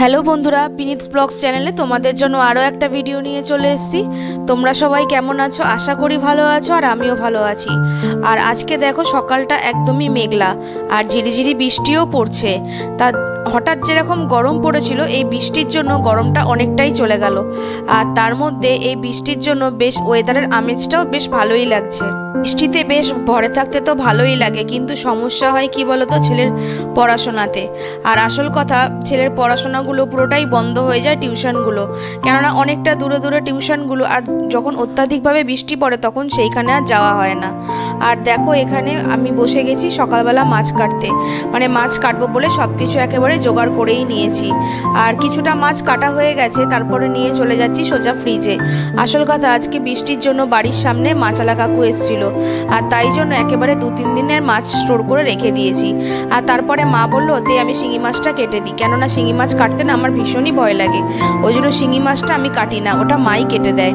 Hello বন্ধুরা, পিনিটস blogs চ্যানেলে তোমাদের জন্য আরও একটা ভিডিও নিয়ে চলে এসেছি। তোমরা সবাই কেমন আছো? আশা করি ভালো আছো, আর আমিও ভালো আছি। আর আজকে দেখো সকালটা একদমই মেঘলা আর ঝিরিঝিরি বৃষ্টিও পড়ছে। তা হঠাৎ যেরকম গরম পড়েছিল, এই বৃষ্টির জন্য গরমটা অনেকটাই চলে গেল। আর তার মধ্যে এই বৃষ্টির জন্য বেশ ওয়েদারের আমেজটাও বেশ ভালোই লাগছে। বৃষ্টিতে বেশ ঘরে থাকতে তো ভালোই লাগে, কিন্তু সমস্যা হয় কি বলতো, ছেলের পড়াশোনাতে। আর আসল কথা, ছেলের পড়াশোনাগুলো পুরোটাই বন্ধ হয়ে যায়, টিউশনগুলো। কেননা অনেকটা দূরে দূরে টিউশনগুলো, আর যখন অত্যাধিকভাবে বৃষ্টি পড়ে তখন সেইখানে আর যাওয়া হয় না। আর দেখো এখানে আমি বসে গেছি সকালবেলা মাছ কাটতে, মানে মাছ কাটবো বলে সব কিছু একেবারে জোগাড় করেই নিয়েছি। আর কিছুটা মাছ কাটা হয়ে গেছে, তারপরে নিয়ে চলে যাচ্ছি সোজা ফ্রিজে। আসল কথা, আজকে বৃষ্টির জন্য বাড়ির সামনে মাছালা কাকু এসেছিল, আর তাই জন্য একেবারে 2-3 দিনের মাছ স্টোর করে রেখে দিয়েছি। আর তারপরে মা বললো দে আমি শিঙি মাছটা কেটে দিই, কেননা শিঙি মাছ কাটতে না আমার ভীষণই ভয় লাগে। ওই জন্য শিঙি মাছটা আমি কাটি না, ওটা মাই কেটে দেয়।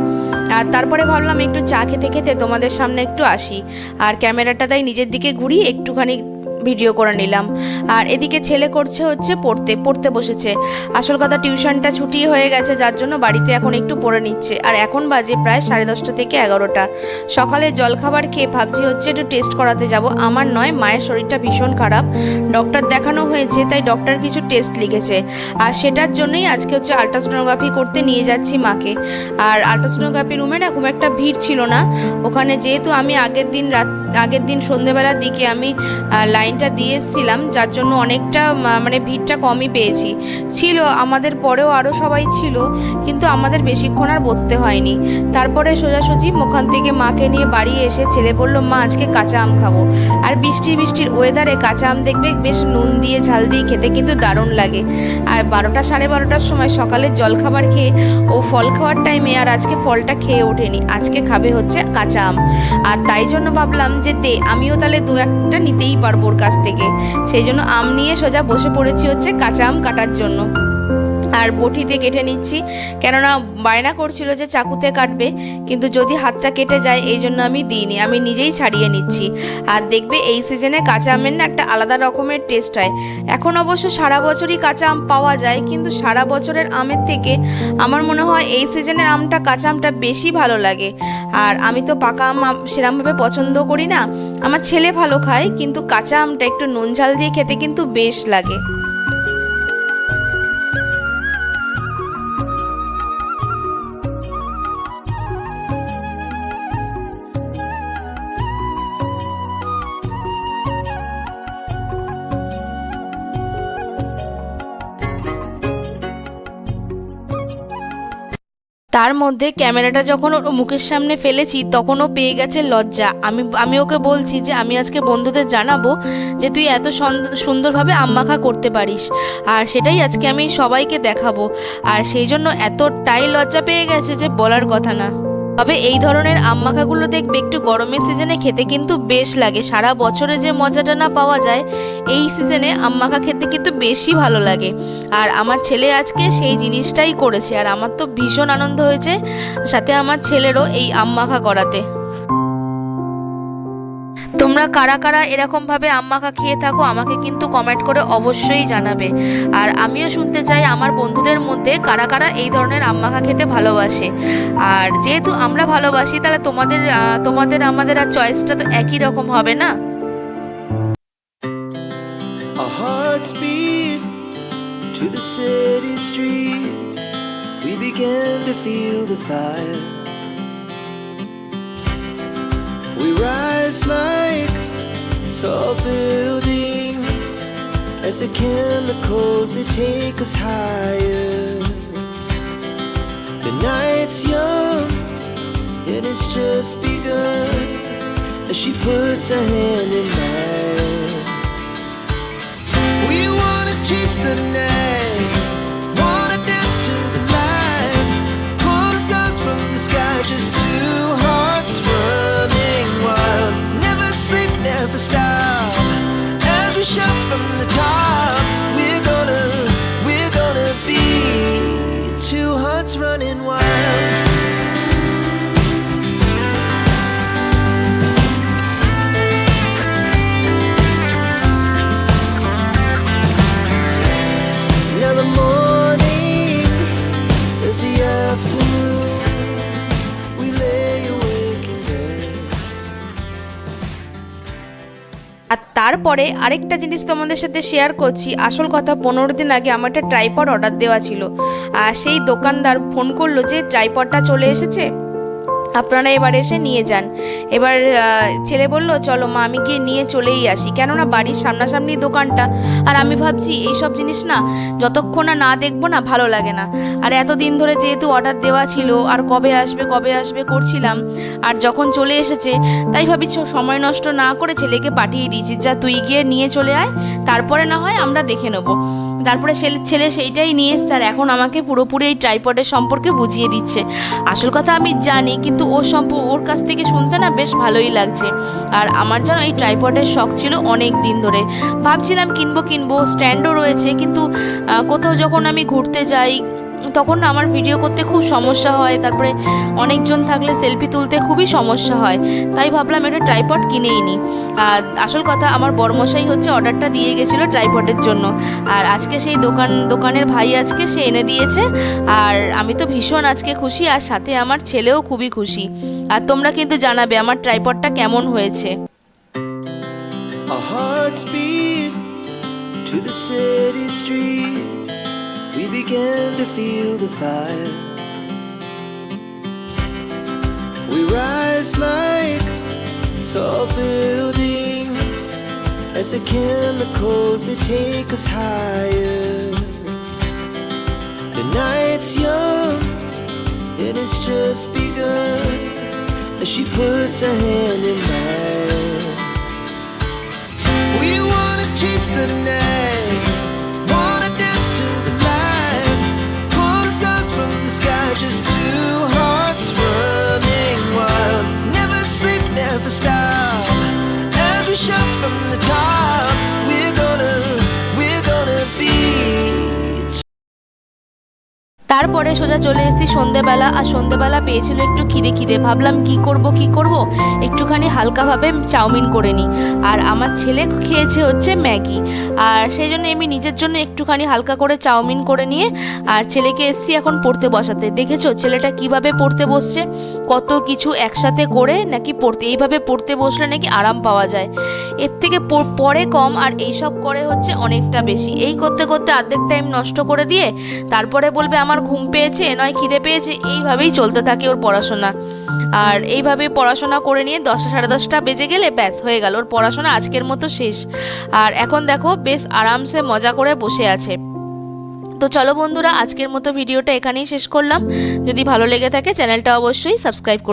আর তারপরে ভাবলাম একটু চা খেতে খেতে তোমাদের সামনে একটু আসি, আর ক্যামেরাটা তাই নিজের দিকে ঘুরিয়ে একটুখানি ভিডিও করে নিলাম। আর এদিকে ছেলে করছে হচ্ছে পড়তে বসেছে। আসল কথা, টিউশনটা ছুটি হয়ে গেছে, যার জন্য বাড়িতে এখন একটু পড়ে নিচ্ছে। আর এখন বাজে প্রায় 10:30 থেকে 11টা। সকালে জলখাবার খেয়ে ভাবছি হচ্ছে একটু টেস্ট করাতে যাব। আমার নয়, মায়ের শরীরটা ভীষণ খারাপ, ডক্টর দেখানো হয়েছে, তাই ডক্টর কিছু টেস্ট লিখেছে। আর সেটার জন্যই আজকে হচ্ছে আল্ট্রাসোনোগ্রাফি করতে নিয়ে যাচ্ছি মাকে। আর আল্ট্রাসোনোগ্রাফি রুমে না খুব একটা ভিড় ছিল না ওখানে, যেহেতু আমি আগের দিন সন্ধ্যেবেলার দিকে আমি লাইনটা দিয়ে এসেছিলাম, যার জন্য অনেকটা মানে ভিড়টা কমই পেয়েছি। ছিল আমাদের পরেও আরও সবাই ছিল, কিন্তু আমাদের বেশিক্ষণ আর বসতে হয়নি। তারপরে সোজাসুজি ওখান থেকে মাকে নিয়ে বাড়ি এসে ছেলে বলল মা আজকে কাঁচা আম খাবো। আর বৃষ্টির ওয়েদারে কাঁচা আম দেখবে বেশ নুন দিয়ে ঝাল দিয়ে খেতে কিন্তু দারুণ লাগে। আর 12টা 12:30টার সময় সকালের জলখাবার খেয়ে ও ফল খাওয়ার টাইমে আর আজকে ফলটা খেয়ে ওঠেনি, আজকে খাবে হচ্ছে কাঁচা আম। আর তাই জন্য ভাবলাম যে আমিও তাহলে 2-1টা নিতেই পারবো ওর কাছ থেকে। সেই জন্য আম নিয়ে সোজা বসে পড়েছি হচ্ছে কাঁচা আম কাটার জন্য। আর বটিতে কেটে নিচ্ছি, কেননা বায়না করছিল যে চাকুতে কাটবে, কিন্তু যদি হাতটা কেটে যায় এই জন্য আমি দিইনি, আমি নিজেই ছাড়িয়ে নিচ্ছি। আর দেখবে এই সিজনে কাঁচা আমের না একটা আলাদা রকমের টেস্ট হয়। এখন অবশ্য সারা বছরই কাঁচা আম পাওয়া যায়, কিন্তু সারা বছরের আমের থেকে আমার মনে হয় এই সিজনের কাঁচা আমটা বেশি ভালো লাগে। আর আমি তো পাকা আম সেরকমভাবে পছন্দ করি না, আমার ছেলে ভালো খায়, কিন্তু কাঁচা আমটা একটু নুন ঝাল দিয়ে খেতে কিন্তু বেশ লাগে। তার মধ্যে ক্যামেরাটা যখন ওর মুখের সামনে ফেলেছি তখন ও পেয়ে গেছে লজ্জা। আমি ওকে বলছি যে আমি আজকে বন্ধুদের জানাবো যে তুই এত সুন্দরভাবে আম মাখা করতে পারিস, আর সেটাই আজকে আমি সবাইকে দেখাবো। আর সেই জন্য এতটাই লজ্জা পেয়ে গেছে যে বলার কথা না। তবে এই ধরনের আম মাখাগুলো দেখবে একটু গরমের সিজনে খেতে কিন্তু বেশ লাগে। সারা বছরে যে মজাটা না পাওয়া যায়, এই সিজনে আম মাখা খেতে কিন্তু বেশি ভালো লাগে। আর আমার ছেলে আজকে সেই জিনিসটাই করেছে, আর আমার তো ভীষণ আনন্দ হয়েছে, সাথে আমার ছেলেরও এই আম মাখা করাতে। তোমরা কারা কারা এরকমভাবে আম মাখা খেয়ে থাকো আমাকে কিন্তু কমেন্ট করে অবশ্যই জানাবে। আর আমিও শুনতে চাই আমার বন্ধুদের মধ্যে কারা কারা এই ধরনের আম মাখা খেতে ভালোবাসে। আর যেহেতু আমরা ভালোবাসি, তাহলে তোমাদের আমাদের আর চয়েসটা তো একই রকম হবে না। Our hearts beat to the city streets. We began to feel the fire. We rise like tall buildings as the chemicals they take us higher. The night's young and it's just begun as she puts her hand in mine. We wanna chase the night, wanna dance to the light, pull the stars from the sky, just two hearts running wild. Never sleep, never stop, as we shout from the top. We're gonna be two hearts running wild. Now the morning তারপরে আরেকটা জিনিস তোমাদের সাথে share করছি। আসল কথা, 15 দিন আগে আমার একটা ট্রাইপড অর্ডার দেওয়া ছিল, আর সেই দোকানদার ফোন করলো যে ট্রাইপডটা চলে এসেছে, আপনারা এবার এসে নিয়ে যান। এবার ছেলে বলল চলো মা আমি গিয়ে নিয়ে চলেই আসি, কেননা বাড়ির সামনাসামনি দোকানটা। আর আমি ভাবছি এইসব জিনিস না যতক্ষণ না দেখবো না ভালো লাগে না। আর এতদিন ধরে যেহেতু অর্ডার দেওয়া ছিল আর কবে আসবে করছিলাম, আর যখন চলে এসেছে তাই ভাবি সময় নষ্ট না করে ছেলেকে পাঠিয়ে দিয়েছি, যা তুই গিয়ে নিয়ে চলে আয়, তারপরে না হয় আমরা দেখে নেবো। তারপরে ছেলে সেইটাই নিয়ে এসছে, আর এখন আমাকে পুরোপুরি এই ট্রাইপডের সম্পর্কে বুঝিয়ে দিচ্ছে। আসল কথা আমি জানি, কিন্তু ওর কাছ থেকে শুনতে না বেশ ভালোই লাগছে। আর আমার যেন এই ট্রাইপডের শখ ছিল অনেক দিন ধরে, ভাবছিলাম কিনবো, স্ট্যান্ডও রয়েছে, কিন্তু কোথাও যখন আমি ঘুরতে যাই তখন না আমার ভিডিও করতে খুব সমস্যা হয়, তারপরে অনেকজন থাকলে সেলফি তুলতে খুবই সমস্যা হয়, তাই ভাবলাম একটা ট্রাইপড কিনেই নিই। আর আসল কথা, আমার বড়মশাই হচ্ছে অর্ডারটা দিয়ে গেছিলো ট্রাইপডের জন্য, আর আজকে সেই দোকানের ভাই আজকে সে এনে দিয়েছে, আর আমি তো ভীষণ আজকে খুশি, আর সাথে আমার ছেলেও খুবই খুশি। আর তোমরা কিন্তু জানাবে আমার ট্রাইপডটা কেমন হয়েছে। Our hearts beat to the city streets. We began to feel the fire. We rise like tall buildings as the chemicals they take us higher. The night's young and it's just begun as she puts her hand in mine. We wanna chase the night, wanna dance to the light, pull stars from the sky, just two hearts running wild. Never sleep, never stop, as we shout from the top. We're gonna be. তারপরে সোজা চলে এসেছি সন্ধেবেলা, আর সন্ধেবেলা পেয়েছিল একটু খিদে, ভাবলাম কি করব, একটুখানি হালকাভাবে চাউমিন করে নিই। আর আমার ছেলে খেয়েছে হচ্ছে ম্যাগি, আর সেই জন্য আমি নিজের জন্য একটুখানি হালকা করে চাউমিন করে নিয়ে আর ছেলেকে এসেছি এখন পড়তে বসাতে। দেখেছো ছেলেটা কিভাবে পড়তে বসছে, কত কিছু একসাথে করে নাকি এইভাবে পড়তে বসলে নাকি আরাম পাওয়া যায়, এর থেকে পড়ে কম আর এইসব করে হচ্ছে অনেকটা বেশি। এই করতে অর্ধেক টাইম নষ্ট করে দিয়ে তারপরে বলবে আমার ঘুম পেয়েছে নয় খিদে পেয়েছে, এইভাবেই চলতে থাকে ওর পড়াশোনা। আর এইভাবে পড়াশোনা করে নিয়ে 10টা সাড়ে 10টা বেজে গেলে ব্যাস হয়ে গেল ওর পড়াশোনা আজকের মতো শেষ। আর এখন দেখো বেশ আরামসে মজা করে বসে আছে। তো চলো বন্ধুরা, আজকের মতো ভিডিওটা এখানেই শেষ করলাম। যদি ভালো লেগে থাকে চ্যানেলটা অবশ্যই সাবস্ক্রাইব করো।